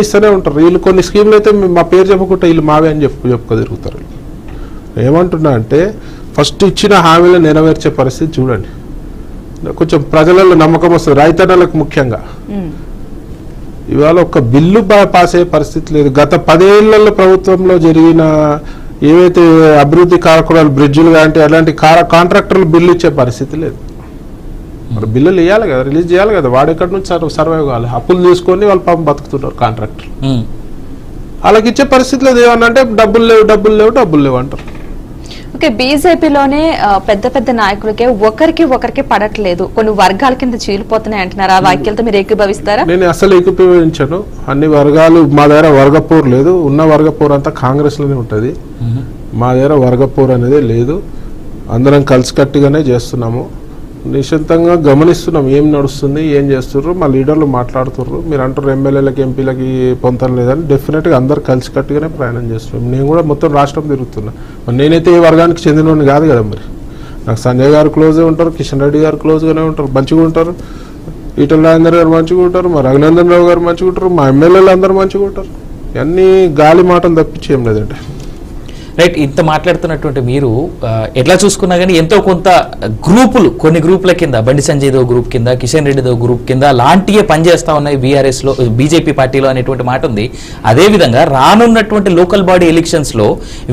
ఇస్తూనే ఉంటారు. వీళ్ళు కొన్ని స్కీమ్లు అయితే మా పేరు చెప్పకుండా వీళ్ళు మావే అని చెప్పుకో తిరుగుతారు. ఏమంటున్నా అంటే ఫస్ట్ ఇచ్చిన హామీలను నెరవేర్చే పరిస్థితి చూడండి. కొంచెం ప్రజలలో నమ్మకం వస్తుంది, రైతన్నలకు ముఖ్యంగా. ఇవాళ ఒక బిల్లు పాస్ అయ్యే పరిస్థితి లేదు. గత 10 ఏళ్లలో ప్రభుత్వంలో జరిగిన ఏవైతే అభివృద్ధి కార్యక్రమాలు, బ్రిడ్జిలు లాంటి అలాంటి కాంట్రాక్టర్లు బిల్లు ఇచ్చే పరిస్థితి లేదు. మరి బిల్లులు ఇవ్వాలి కదా, రిలీజ్ చేయాలి కదా. వాడెక్కడి నుంచి సర్వైవ్ కావాలి? అప్పులు తీసుకొని వాళ్ళు పాపం బతుకుతున్నారు కాంట్రాక్టర్. వాళ్ళకి ఇచ్చే పరిస్థితి లేదు. ఏమన్నంటే డబ్బులు లేవు అంటారు. ఓకే, బీజేపీలోనే పెద్ద పెద్ద నాయకులకే ఒకరికి పడట్లేదు, కొన్ని వర్గాల కింద చీలిపోతున్నాయి అంటున్నారు. ఆ వ్యాఖ్యలతో మీరు ఏకీభవిస్తారా? నేను అసలు ఏకీభవించను. అన్ని వర్గాలు మా దగ్గర వర్గపోరు లేదు. ఉన్న వర్గపోరు అంతా కాంగ్రెస్ లోనే ఉంటది. మా దగ్గర వర్గపోరు అనేది లేదు. అందరం కలిసికట్టుగానే చేస్తున్నాము. నిశ్చితంగా గమనిస్తున్నాం ఏం నడుస్తుంది, ఏం చేస్తుర్రు, మా లీడర్లు మాట్లాడుతుర్రు. మీరు అంటారు ఎమ్మెల్యేలకి ఎంపీలకి పొంతం లేదని. డెఫినెట్గా అందరు కలిసికట్టుగానే ప్రయాణం చేస్తున్నాం. నేను కూడా మొత్తం రాష్ట్రం తిరుగుతున్నా. మరి నేనైతే ఈ వర్గానికి చెందినోడిని కాదు కదా. మరి నాకు సంజయ్ గారు క్లోజ్గా ఉంటారు, కిషన్ రెడ్డి గారు క్లోజ్గానే ఉంటారు, మంచిగా ఉంటారు. ఈటల రాజేందర్ గారు మంచిగా ఉంటారు, మా రఘునందన్ రావు గారు మంచిగా ఉంటారు, మా ఎమ్మెల్యేలు అందరూ మంచిగా ఉంటారు. అన్ని గాలి మాటలు తప్పించేం లేదంటే. రైట్, ఇంత మాట్లాడుతున్నటువంటి మీరు ఎట్లా చూసుకున్నా కానీ ఎంతో కొంత గ్రూపులు, కొన్ని గ్రూపుల కింద బండి సంజయ్దో గ్రూప్ కింద, కిషన్ రెడ్డిదో గ్రూప్ కింద లాంటివే పనిచేస్తా ఉన్నాయి బీఆర్ఎస్లో, బీజేపీ పార్టీలో అనేటువంటి మాట ఉంది. అదేవిధంగా రానున్నటువంటి లోకల్ బాడీ ఎలక్షన్స్లో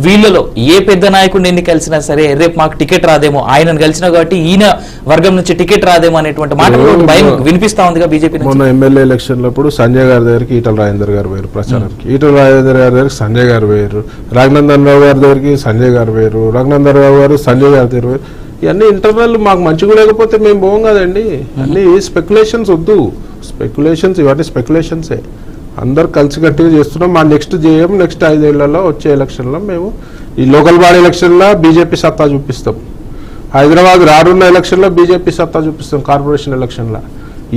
వీళ్ళలో ఏ పెద్ద నాయకుడిని ఎన్ని కలిసినా సరే రేపు మాకు టికెట్ రాదేమో, ఆయనను కలిసినా కాబట్టి ఈయన వర్గం నుంచి టికెట్ రాదేమో అనేటువంటి మాట భయం వినిపిస్తా ఉందిగా బీజేపీ. మొన్న ఎమ్మెల్యే ఎలక్షన్లప్పుడు సంజయ్ గారి దగ్గరికి ఈటల రాజేందర్ గారు వేరు ప్రచారానికి, ఈటల రాజేందర్ గారి దగ్గరికి సంజయ్ గారు వేరు, రఘునందన్ రావు గారి దగ్గరికి సంజయ్ గారు వేరు, రఘునందన్ రావు గారు సంజయ్ గారి దగ్గర వేరు. ఇవన్నీ ఇంటర్నల్ మాకు మంచిగా లేకపోతే మేము పోం కదండి. అన్ని స్పెక్యులేషన్స్ వద్దు. స్పెక్యులేషన్స్ ఇవన్నీ స్పెక్యులేషన్సే. అందరు కలిసికట్టుగా చేస్తున్నాం. మా నెక్స్ట్ 5 ఏళ్లలో వచ్చే ఎలక్షన్లో మేము ఈ లోకల్ బాడీ ఎలక్షన్లో బీజేపీ సత్తా చూపిస్తాం. హైదరాబాద్ రానున్న ఎలక్షన్లో బీజేపీ సత్తా చూపిస్తాం. కార్పొరేషన్ ఎలక్షన్లో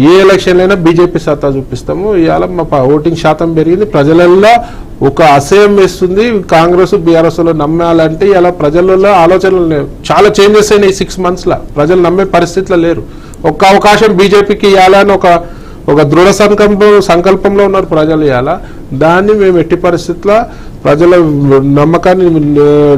ఏ ఎలక్షన్ అయినా బీజేపీ సత్తా చూపిస్తాము. ఇవాళ మా ఓటింగ్ శాతం పెరిగింది. ప్రజలలో ఒక అసహ్యం వేస్తుంది. కాంగ్రెస్ బీఆర్ఎస్ లో నమ్మాలంటే ఇలా ప్రజలలో ఆలోచనలు చాలా చేంజెస్ అయినాయి 6 monthsలో. ప్రజలు నమ్మే పరిస్థితిలో లేరు. ఒక్క అవకాశం బీజేపీకి ఇవ్వాలని ఒక దృఢ సంకల్పంలో ఉన్నారు ప్రజలు. ఇవాళ దాన్ని మేము ఎట్టి పరిస్థితుల్లో ప్రజల నమ్మకాన్ని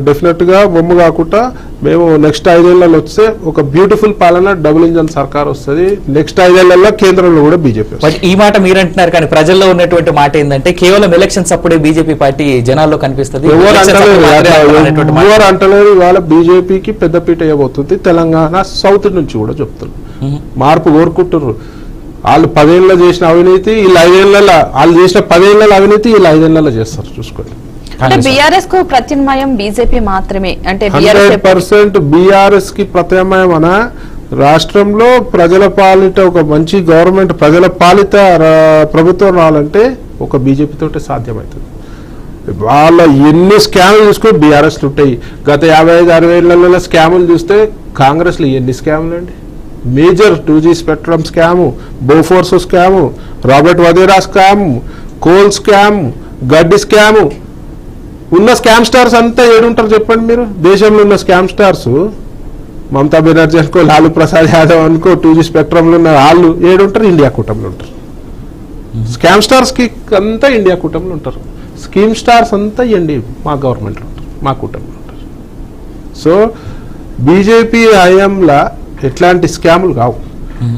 డెఫినెట్గా బొమ్మ కాకుండా మేము నెక్స్ట్ 5 ఏళ్లలో వస్తే ఒక బ్యూటిఫుల్ పాలన, డబుల్ ఇంజన్ సర్కార్ వస్తుంది. నెక్స్ట్ 5 ఏళ్లలో కేంద్రంలో కూడా బీజేపీ. బట్ ఈ మాట మీరు అంటున్నారు, కానీ ప్రజల్లో ఉన్నటువంటి మాట ఏంటంటే కేవలం ఎలక్షన్స్ అప్పుడే బీజేపీ పార్టీ జనాల్లో కనిపిస్తుంది. ఎవరు అంటలేరు. ఇవాళ బీజేపీకి పెద్దపీట వేయబోతుంది. తెలంగాణ సౌత్ నుంచి కూడా చెప్తున్నారు, మార్పు కోరుకుంటున్నారు. వాళ్ళు 10 ఏళ్ళలో చేసిన అవినీతి వీళ్ళు 5 ఏళ్లలో, వాళ్ళు చేసిన 10 ఏళ్ల అవినీతి వీళ్ళు 5 ఏళ్లలో చేస్తారు. చూసుకోండి. అంటే బీఆర్ఎస్ కు ప్రత్యామ్నాయం బీజేపీ మాత్రమే అంటే 100% బీఆర్ఎస్ కి ప్రత్యామ్నాయం అన రాష్ట్రంలో ప్రజల పాలిట ఒక మంచి గవర్నమెంట్, ప్రజల పాలిత ప్రభుత్వం రావాలంటే ఒక బీజేపీ తోటే సాధ్యమవుతుంది. వాళ్ళ ఎన్ని స్కాములు చూసుకుని బీఆర్ఎస్ ఉంటాయి. గత 55-60 ఏళ్లలో స్కాములు చూస్తే కాంగ్రెస్ లో ఎన్ని స్కాములు అండి. Major 2G spectrum scam, Bofors scam, Robert Wadhera scam, coal scam, గడ్డి స్కాము. ఉన్న స్కామ్ స్టార్స్ అంతా ఏడుంటారు చెప్పండి మీరు? దేశంలో ఉన్న స్కామ్ స్టార్స్ మమతా బెనర్జీ అనుకో, లాలూ ప్రసాద్ యాదవ్ అనుకో, 2G స్పెక్ట్రమ్ లో ఉన్న వాళ్ళు ఏడుంటారు? ఇండియా కూటమిలో ఉంటారు. స్కామ్ స్టార్స్ కి అంతా ఇండియా కూటమిలో ఉంటారు. స్కీమ్ స్టార్స్ అంతా మా గవర్నమెంట్ లో ఉంటారు, మా కూటమిలో ఉంటారు. సో బీజేపీ హయాంలో ఎట్లాంటి స్కాములు కావు.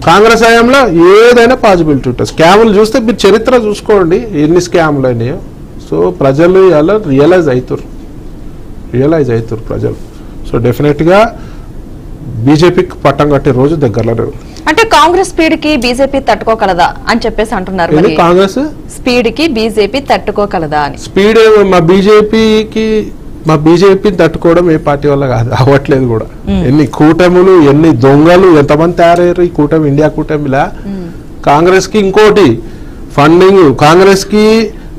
కాంగ్రెస్ హయాంలో ఏదైనా పాసిబిలిటీ ఉంటుంది. స్కాములు చూస్తే మీరు చరిత్ర చూసుకోండి ఎన్ని స్కాములు అయినాయో. సో ప్రజలు ఇలా రియలైజ్ అవుతారు ప్రజలు. సో డెఫినెట్గా బీజేపీకి పట్టం కట్టే రోజు దగ్గరలో. అంటే కాంగ్రెస్ స్పీడ్ కి బీజేపీ తట్టుకోగలదా అని చెప్పేసి అంటున్నారు. కాంగ్రెస్ స్పీడ్ కి బీజేపీ తట్టుకోగలదా అని. స్పీడ్ మా బీజేపీని తట్టుకోవడం ఏ పార్టీ వల్ల కాదు, అవ్వట్లేదు కూడా. ఎన్ని కూటములు, ఎన్ని దొంగలు, ఎంతమంది తయారయ్యారు ఈ కూటమి, ఇండియా కూటమిలా. కాంగ్రెస్ కి ఇంకోటి ఫండింగ్, కాంగ్రెస్ కి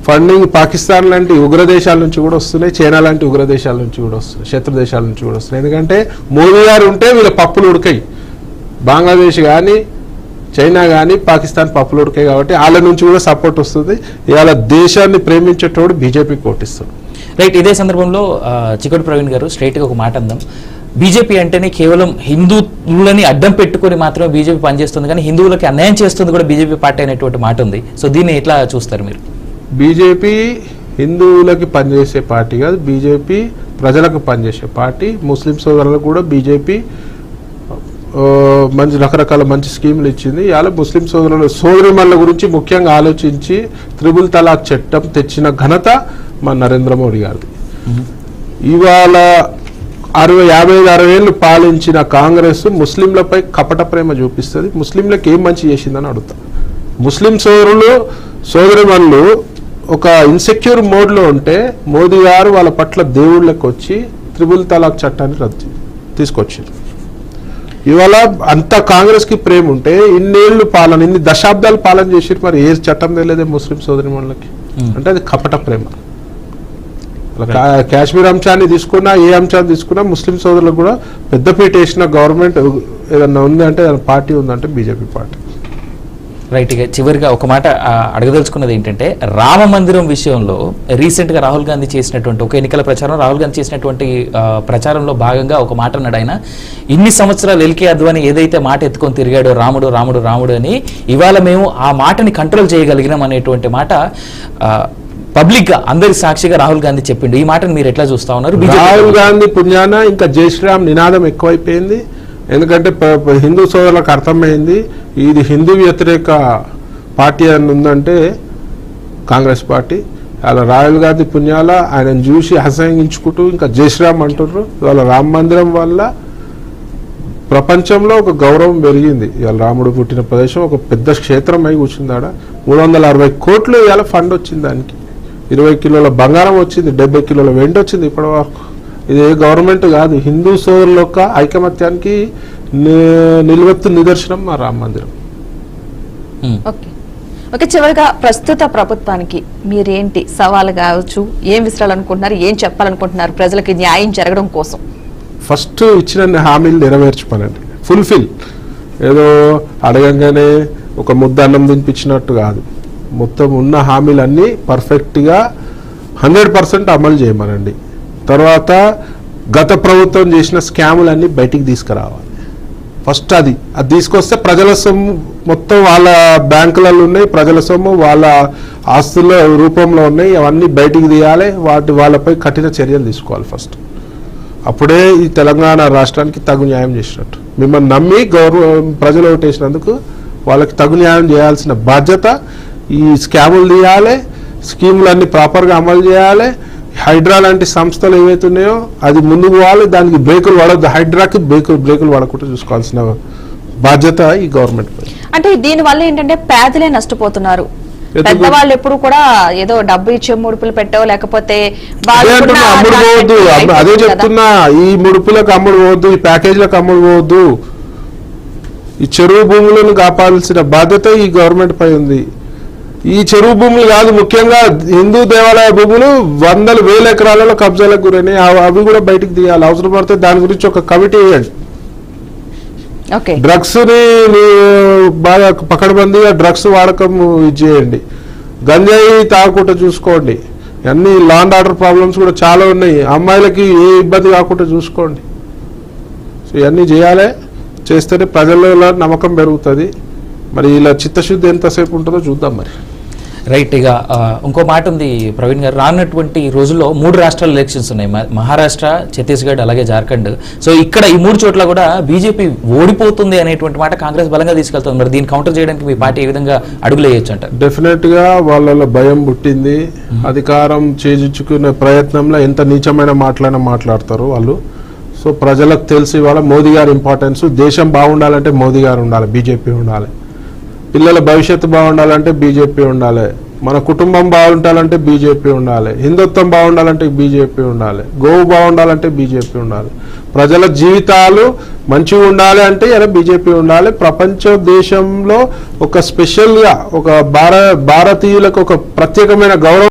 ఫండింగ్ పాకిస్తాన్ లాంటి ఉగ్ర దేశాల నుంచి కూడా వస్తున్నాయి, చైనా లాంటి ఉగ్ర దేశాల నుంచి కూడా వస్తున్నాయి, శత్రు దేశాల నుంచి కూడా వస్తున్నాయి. ఎందుకంటే మోదీ గారు ఉంటే వీళ్ళ పప్పులు ఉడకాయి. బంగ్లాదేశ్ కానీ, చైనా కానీ, పాకిస్తాన్ పప్పులు ఉడకాయి. కాబట్టి వాళ్ళ నుంచి కూడా సపోర్ట్ వస్తుంది. ఇవాళ దేశాన్ని ప్రేమించేటోడు బీజేపీకి ఓటిస్తాడు. రైట్, ఇదే సందర్భంలో చికోటి ప్రవీణ్ గారు స్ట్రైట్గా ఒక మాట అందాం. బీజేపీ అంటేనే కేవలం హిందువులని అడ్డం పెట్టుకుని మాత్రమే బీజేపీ పనిచేస్తుంది, కానీ హిందువులకి అన్యాయం చేస్తుంది కూడా బీజేపీ పార్టీ అనేటువంటి మాట ఉంది. సో దీన్ని ఎట్లా చూస్తారు మీరు? బీజేపీ హిందువులకి పనిచేసే పార్టీ కాదు, బీజేపీ ప్రజలకు పనిచేసే పార్టీ. ముస్లిం సోదరులకు కూడా బీజేపీ మంచి రకరకాల మంచి స్కీములు ఇచ్చింది. ఇవాళ ముస్లిం సోదరిమణుల గురించి ముఖ్యంగా ఆలోచించి త్రిబుల్ తలాక్ చట్టం తెచ్చిన ఘనత మన నరేంద్ర మోడీ గారిది. ఇవాళ 55-60 ఏళ్ళు పాలించిన కాంగ్రెస్ ముస్లింలపై కపట ప్రేమ చూపిస్తుంది. ముస్లింలకు ఏం మంచి చేసిందని అడుగుతా. ముస్లిం సోదరిమణులు ఒక ఇన్సెక్యూర్ మోడ్లో ఉంటే మోదీ గారు వాళ్ళ పట్ల దేవుళ్ళకి వచ్చి త్రిబుల్ తలాక్ చట్టాన్ని తీసుకొచ్చారు. ఇవాళ అంత కాంగ్రెస్కి ప్రేమ ఉంటే ఇన్నేళ్లు పాలన, ఇన్ని దశాబ్దాలు పాలన చేసారు, మరి ఏ చట్టం తెలియదే ముస్లిం సోదరిమణులకి? అంటే అది కపట ప్రేమ. కాశ్మీర్ అంశాన్ని తీసుకున్నా, ఏ అంశాన్ని తీసుకున్నా ముస్లిం సోదరులకు కూడా పెద్దపీట వేసిన గవర్నమెంట్ ఏదన్నా ఉంది అంటే పార్టీ ఉందంటే బీజేపీ పార్టీ. రైట్. ఇక చివరిగా ఒక మాట అడగదలుచుకున్నది ఏంటంటే, రామ మందిరం విషయంలో రీసెంట్గా రాహుల్ గాంధీ చేసినటువంటి ఒక ఎన్నికల ప్రచారం, రాహుల్ గాంధీ చేసినటువంటి ప్రచారంలో భాగంగా ఒక మాట అన్నాడు ఆయన. ఇన్ని సంవత్సరాలు ఎల్కే అద్వానీ ఏదైతే మాట ఎత్తుకొని తిరిగాడో రాముడు రాముడు రాముడు అని, ఇవాళ మేము ఆ మాటని కంట్రోల్ చేయగలిగినాం అనేటువంటి మాట పబ్లిక్ గా అందరి సాక్షిగా రాహుల్ గాంధీ చెప్పిండు. ఈ మాటను మీరు ఎట్లా చూస్తా ఉన్నారు? రాహుల్ గాంధీ పుణ్యాన ఇంకా జై శ్రీరామ్ నినాదం ఎక్కువైపోయింది. ఎందుకంటే హిందూ సోదరులకు అర్థమైంది ఇది హిందూ వ్యతిరేక పార్టీ అని ఉందంటే కాంగ్రెస్ పార్టీ. అలా రాహుల్ గాంధీ పుణ్యాల ఆయనను చూసి అసహించుకుంటూ ఇంకా జై శ్రీరామ్ అంటున్నారు. ఇవాళ రామ మందిరం వల్ల ప్రపంచంలో ఒక గౌరవం పెరిగింది. ఇవాళ రాముడు పుట్టిన ప్రదేశం ఒక పెద్ద క్షేత్రం అయి కూర్చుంది. ఆడ 360 కోట్లు ఇవాళ ఫండ్ వచ్చింది. దానికి 20 కిలోల బంగారం వచ్చింది, 70 కిలోల వెండి వచ్చింది ఇప్పటి వరకు. ఇది గవర్నమెంట్ కాదు, హిందూ సోదరుల యొక్క ఐకమత్యానికి నిలువెత్తు నిదర్శనం మా రామ మందిరం. ఓకే, చివరిగా ప్రస్తుత ప్రభుత్వానికి మీరేంటి సవాలు కావచ్చు, ఏం విసరాలనుకుంటున్నారు, ఏం చెప్పాలనుకుంటున్నారు ప్రజలకి న్యాయం జరగడం కోసం? ఫస్ట్ ఇచ్చిన హామీలు నెరవేర్చుకోనండి, ఫుల్ఫిల్. ఏదో అడగంగానే ఒక ముద్ద అన్నం తినిపించినట్టు కాదు, మొత్తం ఉన్న హామీలన్నీ పర్ఫెక్ట్గా 100% అమలు చేయమనండి. తర్వాత గత ప్రభుత్వం చేసిన స్కాములన్నీ బయటికి తీసుకురావాలి. ఫస్ట్ అది తీసుకొస్తే ప్రజల సొమ్ము మొత్తం వాళ్ళ బ్యాంకులలో ఉన్నాయి, ప్రజల సొమ్ము వాళ్ళ ఆస్తుల రూపంలో ఉన్నాయి, అవన్నీ బయటికి తీయాలి. వాళ్ళపై కఠిన చర్యలు తీసుకోవాలి ఫస్ట్. అప్పుడే ఈ తెలంగాణ రాష్ట్రానికి తగు న్యాయం చేసినట్టు. మిమ్మల్ని నమ్మి ప్రజలు ఓటేసినందుకు వాళ్ళకి తగు న్యాయం చేయాల్సిన బాధ్యత. ఈ స్కాములు తీయాలి, స్కీములన్నీ ప్రాపర్గా అమలు చేయాలి. హైడ్రా లాంటి సంస్థలు ఏవైతే ఉన్నాయో అది ముందుకు పోవాలి, దానికి బ్రేకులు పడద్దు. హైడ్రాకి బ్రేకులు పడకుండా చూసుకోవాల్సిన బాధ్యత ఈ గవర్నమెంట్. అంటే దీని వల్ల ఏంటంటే పేదలే నష్టపోతున్నారు. పెద్దవాళ్ళు ఎప్పుడు కూడా ఏదో డబ్బు ఇచ్చే ముడుపులు పెట్టో లేకపోతే అమ్ముడు పోవద్దు. అదే చెప్తున్నా, ఈ ముడుపులకు అమ్ముడు పోవద్దు, ఈ ప్యాకేజీలకు అమ్ముడు పోవద్దు. ఈ చెరువు భూములను కాపాడాల్సిన బాధ్యత ఈ గవర్నమెంట్ పై ఉంది. ఈ చెరువు భూములు కాదు, ముఖ్యంగా హిందూ దేవాలయ భూములు 100,000 ఎకరాలలో కబ్జాలకు గురైనాయి. అవి కూడా బయటకు తీయాలి. అవసరం పడితే దాని గురించి ఒక కమిటీ వేయండి. డ్రగ్స్ ని బాగా పకడ్బందీగా డ్రగ్స్ వాడకం చేయండి. గంజాయి తాగకుండా చూసుకోండి. అన్ని లా అండ్ ఆర్డర్ ప్రాబ్లమ్స్ కూడా చాలా ఉన్నాయి. అమ్మాయిలకి ఏ ఇబ్బంది కాకుండా చూసుకోండి. సో ఇవన్నీ చేయాలి. చేస్తేనే ప్రజల్లో నమ్మకం పెరుగుతుంది. మరి ఇలా చిత్తశుద్ధి ఎంతసేపు ఉంటుందో చూద్దాం. మరి రైట్. ఇక ఇంకో మాట ఉంది ప్రవీణ్ గారు, రానున్నటువంటి రోజుల్లో 3 రాష్ట్రాల ఎలక్షన్స్ ఉన్నాయి, మహారాష్ట్ర, ఛత్తీస్గఢ్, అలాగే జార్ఖండ్. సో ఇక్కడ ఈ 3 చోట్ల కూడా బీజేపీ ఓడిపోతుంది అనేటువంటి మాట కాంగ్రెస్ బలంగా తీసుకెళ్తుంది. మరి దీన్ని కౌంటర్ చేయడానికి మీ పార్టీ ఏ విధంగా అడుగులు వేయొచ్చు అంట? డెఫినెట్ గా వాళ్ళలో భయం పుట్టింది. అధికారం చేజించుకునే ప్రయత్నంలో ఎంత నీచమైన మాటలైనా మాట్లాడతారు వాళ్ళు. సో ప్రజలకు తెలిసి వాళ్ళ మోదీ గారి ఇంపార్టెన్స్. దేశం బాగుండాలంటే మోదీ గారు ఉండాలి, బీజేపీ ఉండాలి. పిల్లల భవిష్యత్తు బాగుండాలంటే బీజేపీ ఉండాలి. మన కుటుంబం బాగుండాలంటే బీజేపీ ఉండాలి. హిందుత్వం బాగుండాలంటే బీజేపీ ఉండాలి. గోవు బాగుండాలంటే బీజేపీ ఉండాలి. ప్రజల జీవితాలు మంచిగా ఉండాలి అంటే ఇలా బీజేపీ ఉండాలి. ప్రపంచ దేశంలో ఒక స్పెషల్గా ఒక భారతీయులకు ఒక ప్రత్యేకమైన గౌరవం